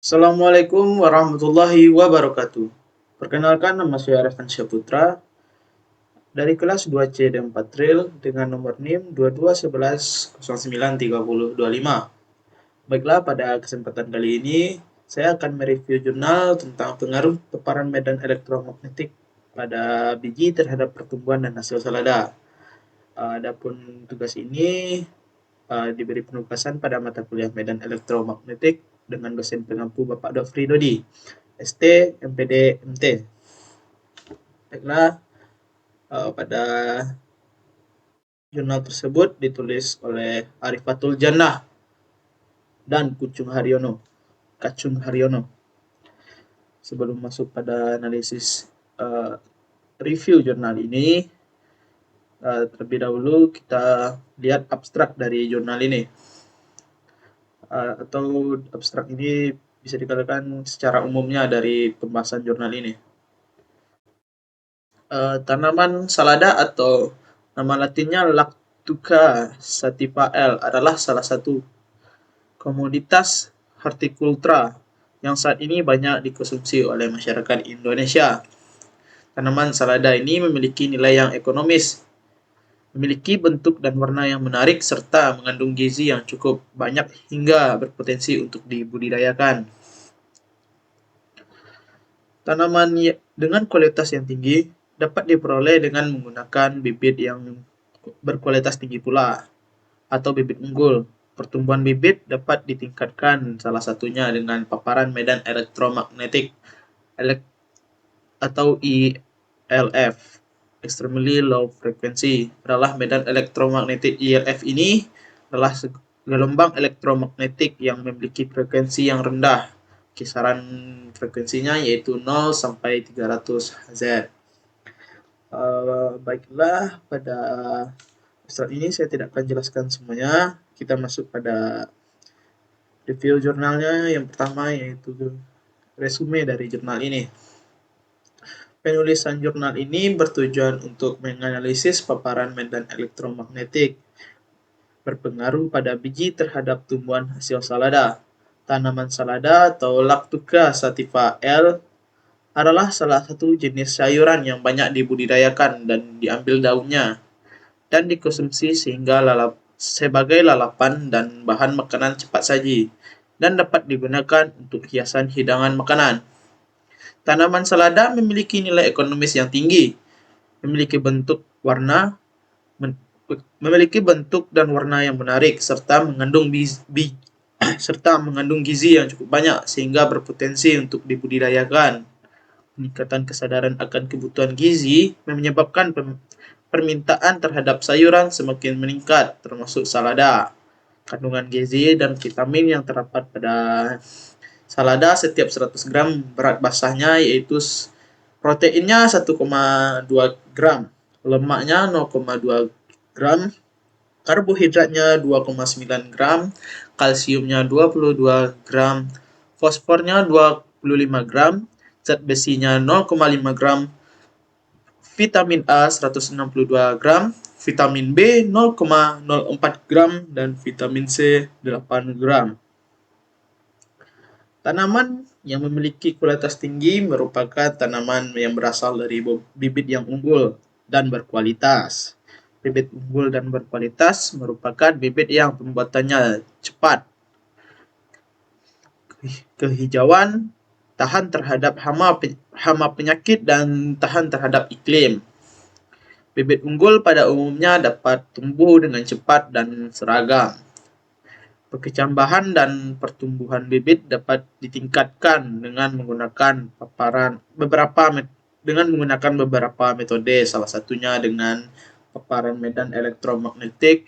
Assalamualaikum warahmatullahi wabarakatuh. Perkenalkan, nama saya Arifan Syahputra dari kelas 2C dan 4 Tril dengan nomor NIM 2211093025. Baiklah, pada kesempatan kali ini saya akan mereview jurnal tentang pengaruh paparan medan elektromagnetik pada biji terhadap pertumbuhan dan hasil salada. Adapun tugas ini diberi penugasan pada mata kuliah medan elektromagnetik dengan dosen pengampu Bapak Dofri Dodi, ST, MPD, MT. Baiklah, pada jurnal tersebut ditulis oleh Arifatul Jannah dan Kacung Haryono. Sebelum masuk pada analisis review jurnal ini, terlebih dahulu kita lihat abstrak dari jurnal ini. Atau abstrak ini bisa dikatakan secara umumnya dari pembahasan jurnal ini. Tanaman salada atau nama latinnya Lactuca sativa L adalah salah satu komoditas hortikultura yang saat ini banyak dikonsumsi oleh masyarakat Indonesia. Tanaman salada ini memiliki nilai yang ekonomis, memiliki bentuk dan warna yang menarik, serta mengandung gizi yang cukup banyak hingga berpotensi untuk dibudidayakan. Tanaman dengan kualitas yang tinggi dapat diperoleh dengan menggunakan bibit yang berkualitas tinggi pula, atau bibit unggul. Pertumbuhan bibit dapat ditingkatkan salah satunya dengan paparan medan elektromagnetik atau ELF, Extremely Low Frequency. Adalah medan elektromagnetik ELF ini adalah gelombang elektromagnetik yang memiliki frekuensi yang rendah. Kisaran frekuensinya yaitu 0 sampai 300 Hz. Baiklah, pada saat ini saya tidak akan jelaskan semuanya. Kita masuk pada review jurnalnya. Yang pertama yaitu resume dari jurnal ini. Penulisan jurnal ini bertujuan untuk menganalisis paparan medan elektromagnetik berpengaruh pada biji terhadap tumbuhan hasil salada. Tanaman salada atau Lactuca sativa L adalah salah satu jenis sayuran yang banyak dibudidayakan dan diambil daunnya dan dikonsumsi sebagai lalapan dan bahan makanan cepat saji dan dapat digunakan untuk hiasan hidangan makanan. Tanaman salada memiliki nilai ekonomis yang tinggi, memiliki bentuk dan warna yang menarik, serta mengandung gizi yang cukup banyak sehingga berpotensi untuk dibudidayakan. Peningkatan kesadaran akan kebutuhan gizi menyebabkan permintaan terhadap sayuran semakin meningkat, termasuk salada. Kandungan gizi dan vitamin yang terdapat pada salada setiap 100 gram berat basahnya yaitu proteinnya 1,2 gram, lemaknya 0,2 gram, karbohidratnya 2,9 gram, kalsiumnya 22 gram, fosfornya 25 gram, zat besinya 0,5 gram, vitamin A 162 gram, vitamin B 0,04 gram, dan vitamin C 8 gram. Tanaman yang memiliki kualitas tinggi merupakan tanaman yang berasal dari bibit yang unggul dan berkualitas. Bibit unggul dan berkualitas merupakan bibit yang pembuatannya cepat, kehijauan, tahan terhadap hama penyakit, dan tahan terhadap iklim. Bibit unggul pada umumnya dapat tumbuh dengan cepat dan seragam. Perkecambahan dan pertumbuhan bibit dapat ditingkatkan dengan menggunakan beberapa metode, salah satunya dengan paparan medan elektromagnetik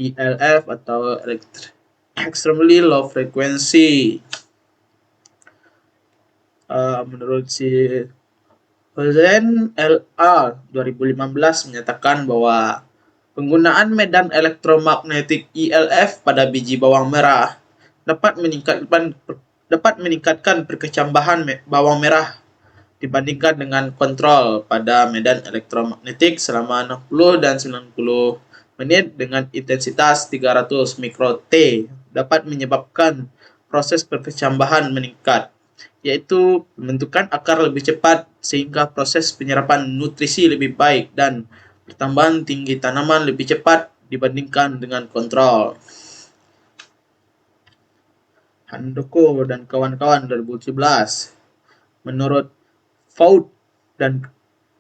ELF atau Extremely Low Frequency. Menurut si Hosen LA 2015 menyatakan bahwa penggunaan medan elektromagnetik ELF pada biji bawang merah dapat meningkatkan perkecambahan bawang merah dibandingkan dengan kontrol pada medan elektromagnetik selama 60 dan 90 menit dengan intensitas 300 mikro T, dapat menyebabkan proses perkecambahan meningkat, yaitu pembentukan akar lebih cepat sehingga proses penyerapan nutrisi lebih baik dan pertambahan tinggi tanaman lebih cepat dibandingkan dengan kontrol. Handoko dan kawan-kawan 2017. Menurut Faut dan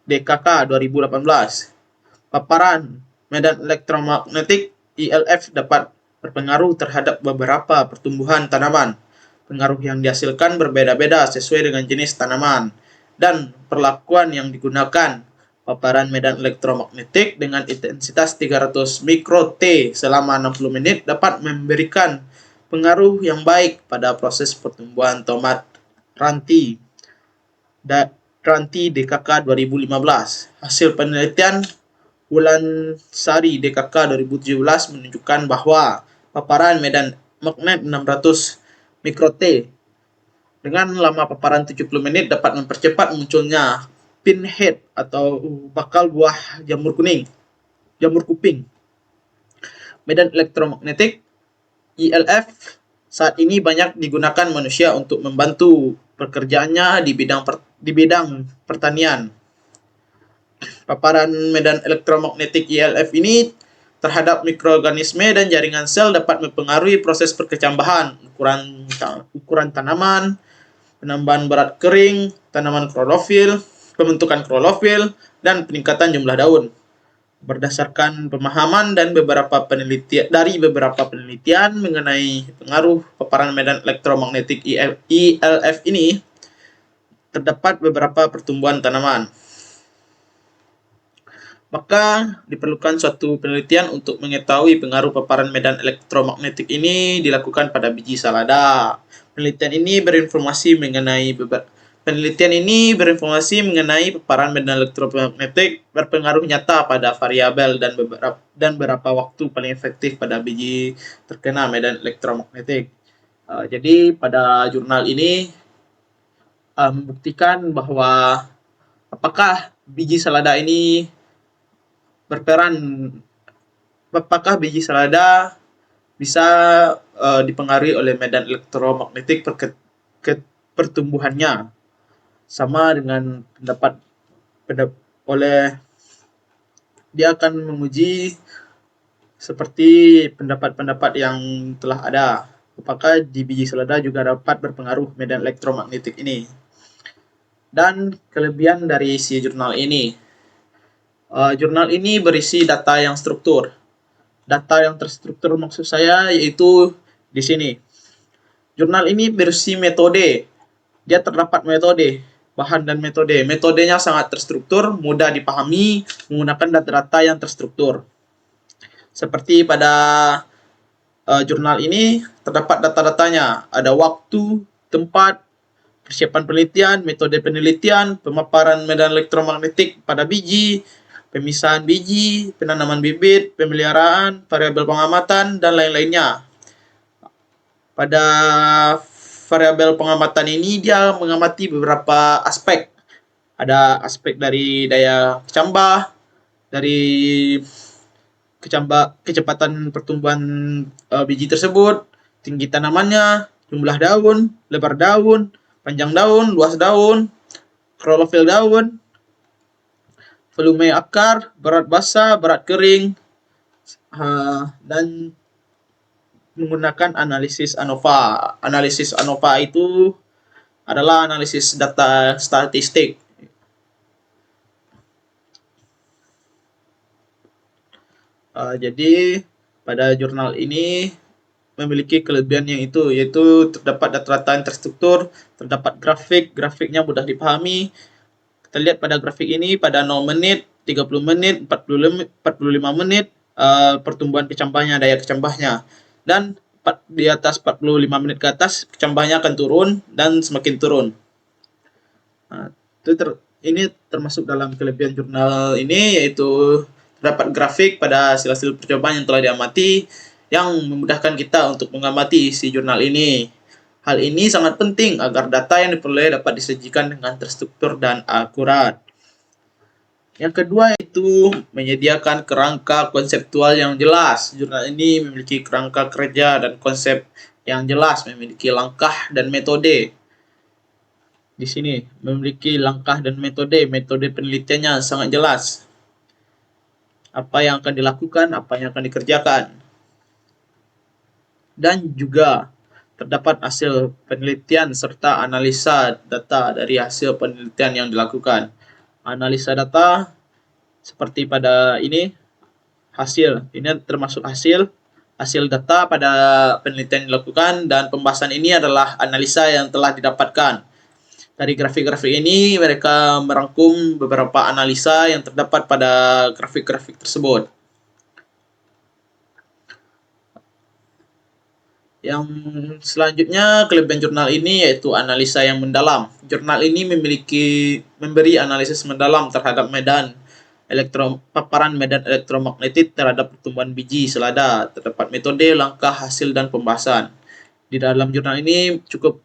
DKK 2018, paparan medan elektromagnetik ELF dapat berpengaruh terhadap beberapa pertumbuhan tanaman. Pengaruh yang dihasilkan berbeda-beda sesuai dengan jenis tanaman dan perlakuan yang digunakan. Paparan medan elektromagnetik dengan intensitas 300 mikro T selama 60 menit dapat memberikan pengaruh yang baik pada proses pertumbuhan tomat ranti DKK 2015. Hasil penelitian Wulan-Sari DKK 2017 menunjukkan bahwa paparan medan magnet 600 mikro T dengan lama paparan 70 menit dapat mempercepat munculnya pinhead atau bakal buah jamur kuping. Medan elektromagnetik ELF saat ini banyak digunakan manusia untuk membantu pekerjaannya di bidang pertanian. Paparan medan elektromagnetik ELF ini terhadap mikroorganisme dan jaringan sel dapat mempengaruhi proses perkecambahan, ukuran tanaman, penambahan berat kering, tanaman klorofil, pembentukan klorofil, dan peningkatan jumlah daun. Berdasarkan pemahaman dan beberapa penelitian mengenai pengaruh paparan medan elektromagnetik ELF ini, terdapat beberapa pertumbuhan tanaman. Maka diperlukan suatu penelitian untuk mengetahui pengaruh paparan medan elektromagnetik ini dilakukan pada biji salada. Penelitian ini berinformasi mengenai paparan medan elektromagnetik berpengaruh nyata pada variabel dan beberapa waktu paling efektif pada biji terkena medan elektromagnetik. Jadi pada jurnal ini membuktikan bahwa apakah biji salada bisa dipengaruhi oleh medan elektromagnetik pertumbuhannya, sama dengan dia akan menguji seperti pendapat-pendapat yang telah ada, apakah di biji selada juga dapat berpengaruh medan elektromagnetik ini. Dan kelebihan dari si jurnal ini. Jurnal ini berisi data yang struktur. Data yang terstruktur maksud saya yaitu di sini. Jurnal ini berisi metode. Dia terdapat metode, bahan dan metode. Metodenya sangat terstruktur, mudah dipahami, menggunakan data-data yang terstruktur. Seperti pada jurnal ini terdapat data-datanya. Ada waktu, tempat, persiapan penelitian, metode penelitian, pemaparan medan elektromagnetik pada biji, pemisahan biji, penanaman bibit, pemeliharaan, variabel pengamatan, dan lain-lainnya. Pada variabel pengamatan ini dia mengamati beberapa aspek. Ada aspek dari daya kecambah, dari kecepatan pertumbuhan biji tersebut, tinggi tanamannya, jumlah daun, lebar daun, panjang daun, luas daun, klorofil daun, volume akar, berat basah, berat kering, dan menggunakan analisis ANOVA. Analisis ANOVA itu adalah analisis data statistik. Jadi pada jurnal ini memiliki kelebihan yaitu terdapat data-data yang terstruktur, terdapat grafiknya mudah dipahami. Kita lihat pada grafik ini pada 0 menit, 30 menit, 45 menit pertumbuhan kecambahnya, daya kecambahnya. Dan di atas 45 menit ke atas kecambahnya akan turun dan semakin turun. Ini termasuk dalam kelebihan jurnal ini, yaitu terdapat grafik pada hasil-hasil percobaan yang telah diamati yang memudahkan kita untuk mengamati si jurnal ini. Hal ini sangat penting agar data yang diperoleh dapat disajikan dengan terstruktur dan akurat. Yang kedua yaitu menyediakan kerangka konseptual yang jelas. Jurnal ini memiliki kerangka kerja dan konsep yang jelas, memiliki langkah dan metode. Di sini memiliki langkah dan metode penelitiannya sangat jelas. Apa yang akan dilakukan, apa yang akan dikerjakan. Dan juga terdapat hasil penelitian serta analisa data dari hasil penelitian yang dilakukan. Analisa data seperti pada ini hasil. Ini termasuk hasil data pada penelitian yang dilakukan, dan pembahasan ini adalah analisa yang telah didapatkan. Dari grafik-grafik ini mereka merangkum beberapa analisa yang terdapat pada grafik-grafik tersebut. Yang selanjutnya, kelebihan jurnal ini yaitu analisa yang mendalam. Jurnal ini memberi analisis mendalam terhadap paparan medan elektromagnetik terhadap pertumbuhan biji selada. Terdapat metode, langkah, hasil, dan pembahasan. Di dalam jurnal ini cukup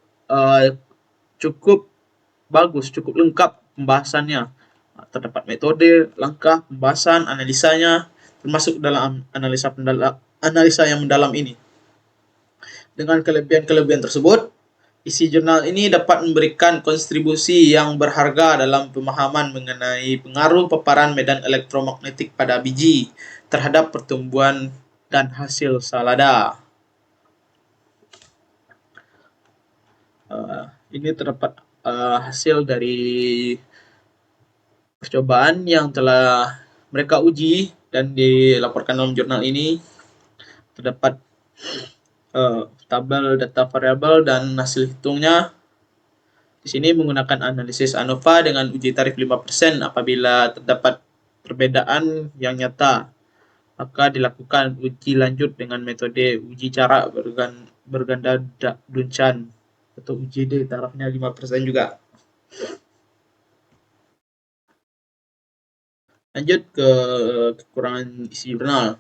bagus, cukup lengkap pembahasannya. Terdapat metode, langkah, pembahasan, analisanya, termasuk dalam analisa yang mendalam ini. Dengan kelebihan-kelebihan tersebut, isi jurnal ini dapat memberikan kontribusi yang berharga dalam pemahaman mengenai pengaruh paparan medan elektromagnetik pada biji terhadap pertumbuhan dan hasil salada. Ini terdapat hasil dari percobaan yang telah mereka uji dan dilaporkan dalam jurnal ini. Terdapat tabel data variabel dan hasil hitungnya. Di sini menggunakan analisis ANOVA dengan uji tarif 5% apabila terdapat perbedaan yang nyata. Maka dilakukan uji lanjut dengan metode uji jarak berganda Duncan atau UJD, tarafnya 5% juga. Lanjut ke kekurangan isi jurnal.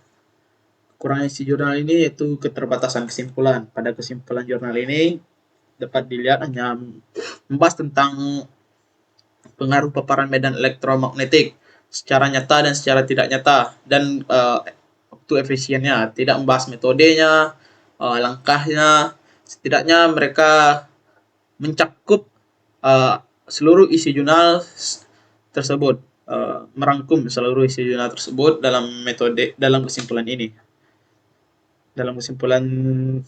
Kekurangan isi jurnal ini yaitu keterbatasan kesimpulan. Pada kesimpulan jurnal ini dapat dilihat hanya membahas tentang pengaruh paparan medan elektromagnetik secara nyata dan secara tidak nyata, dan waktu efisiennya, tidak membahas metodenya, langkahnya. Setidaknya mereka mencakup seluruh isi jurnal tersebut, merangkum seluruh isi jurnal tersebut dalam kesimpulan ini.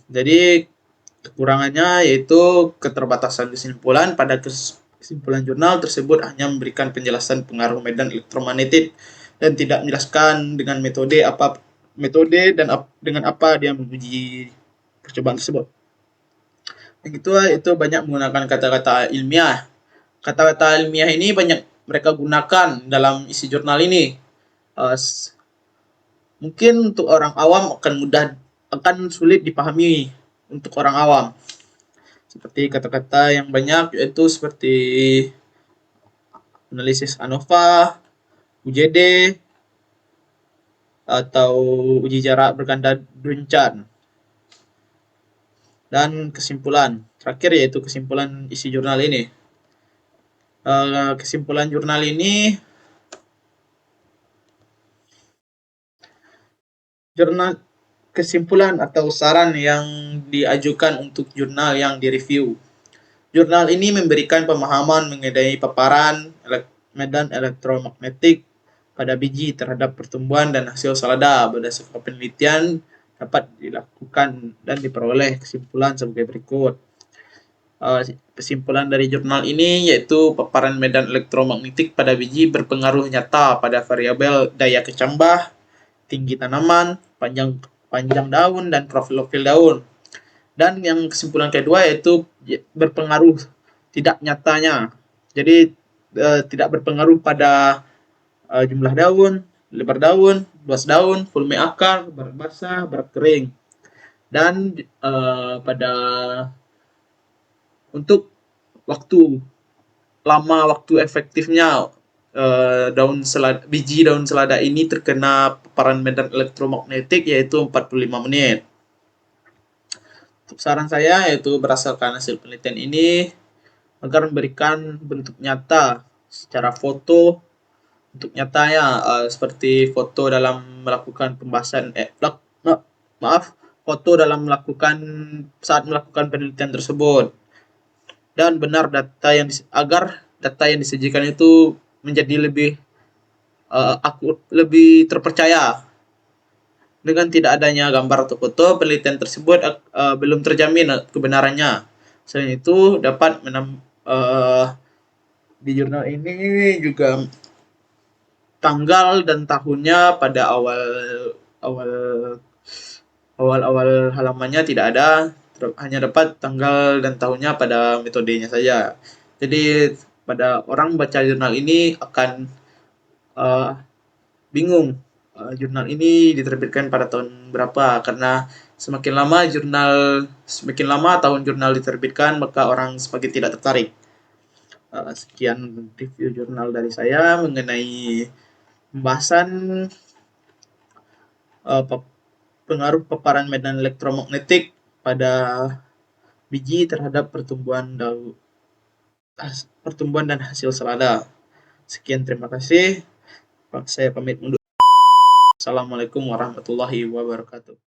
Jadi kekurangannya yaitu keterbatasan kesimpulan. Pada kesimpulan jurnal tersebut hanya memberikan penjelasan pengaruh medan elektromagnetik dan tidak menjelaskan dengan metode dan dengan apa dia menguji percobaan tersebut. Yang itu banyak menggunakan kata-kata ilmiah. Kata-kata ilmiah ini banyak mereka gunakan dalam isi jurnal ini. Mungkin untuk orang awam akan sulit dipahami untuk orang awam. Seperti kata-kata yang banyak yaitu seperti analisis ANOVA, UJD, atau uji jarak berganda Duncan. Dan kesimpulan terakhir yaitu kesimpulan isi jurnal ini. Kesimpulan jurnal ini, kesimpulan atau saran yang diajukan untuk jurnal yang direview. Jurnal ini memberikan pemahaman mengenai paparan medan elektromagnetik pada biji terhadap pertumbuhan dan hasil salada. Berdasarkan penelitian dapat dilakukan dan diperoleh kesimpulan sebagai berikut. Kesimpulan dari jurnal ini yaitu paparan medan elektromagnetik pada biji berpengaruh nyata pada variabel daya kecambah, tinggi tanaman, panjang daun, dan profil daun. Dan yang kesimpulan kedua yaitu berpengaruh tidak nyatanya. Jadi tidak berpengaruh pada jumlah daun, lebar daun, luas daun, volume akar, berat basah, berat kering. Dan pada untuk waktu efektifnya biji daun selada ini terkena paparan medan elektromagnetik yaitu 45 menit. Untuk saran saya yaitu berdasarkan hasil penelitian ini agar memberikan bentuk nyata secara foto, bentuk nyatanya seperti foto dalam melakukan pembahasan foto saat melakukan penelitian tersebut, dan benar agar data yang disajikan itu menjadi lebih terpercaya. Dengan tidak adanya gambar atau foto, penelitian tersebut belum terjamin kebenarannya. Selain itu, di jurnal ini juga tanggal dan tahunnya pada awal awal halamannya tidak ada, hanya dapat tanggal dan tahunnya pada metodenya saja. Jadi pada orang baca jurnal ini akan uh, bingung, jurnal ini diterbitkan pada tahun berapa, karena semakin lama tahun jurnal diterbitkan, maka orang semakin tidak tertarik. Sekian review jurnal dari saya mengenai pembahasan uh, pengaruh paparan medan elektromagnetik pada biji terhadap pertumbuhan dan hasil selada. Sekian, terima kasih. Saya pamit undur. Assalamualaikum warahmatullahi wabarakatuh.